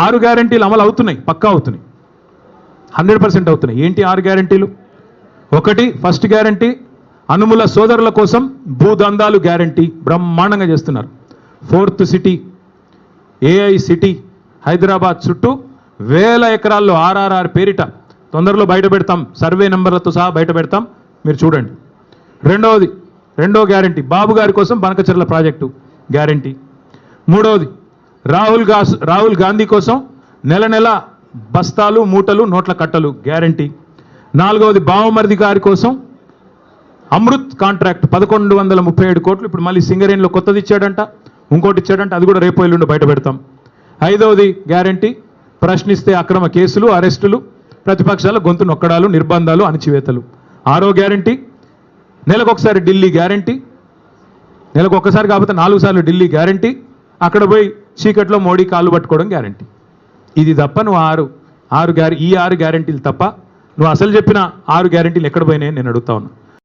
6 గ్యారంటీలు అమలు అవుతున్నాయి, పక్కా అవుతున్నాయి, 100% అవుతున్నాయి. ఏంటి 6 గ్యారంటీలు? ఒకటి, ఫస్ట్ గ్యారంటీ అనుముల సోదరుల కోసం భూదందాలు గ్యారంటీ బ్రహ్మాండంగా చేస్తున్నారు. 4th city AI city Hyderabad చుట్టూ 1000 ఎకరాల్లో RRR పేరిట తొందరలో బయట పెడతాం, సర్వే నెంబర్లతో సహా బయట పెడతాం, మీరు చూడండి. రెండో గ్యారంటీ బాబు గారి కోసం బనకచెర్ల ప్రాజెక్టు గ్యారంటీ. మూడవది రాహుల్ గాంధీ కోసం నెల బస్తాలు మూటలు నోట్ల కట్టలు గ్యారంటీ. 4వది బావమరిది గారి కోసం అమృత్ కాంట్రాక్ట్ 1137 కోట్లు ఇప్పుడు మళ్ళీ సింగరేణిలో కొత్తది ఇచ్చాడంట, ఇంకోటి ఇచ్చాడంట, అది కూడా రేపు ఎల్లుండి బయట పెడతాం. 5వది గ్యారంటీ ప్రశ్నిస్తే అక్రమ కేసులు, అరెస్టులు, ప్రతిపక్షాల గొంతు నొక్కడాలు, నిర్బంధాలు, అణచివేతలు. 6వ గ్యారంటీ నెలకొకసారి ఢిల్లీ గ్యారంటీ, నెలకొకసారి కాకపోతే 4 సార్లు ఢిల్లీ గ్యారంటీ, అక్కడ పోయి చీకట్లో మోడీ కాళ్ళు పట్టుకోవడం గ్యారంటీ. ఇది తప్ప నువ్వు ఈ 6 గ్యారంటీలు తప్ప నువ్వు అసలు చెప్పిన 6 గ్యారంటీలు ఎక్కడ పోయినాయని నేను అడుగుతా ఉన్నా.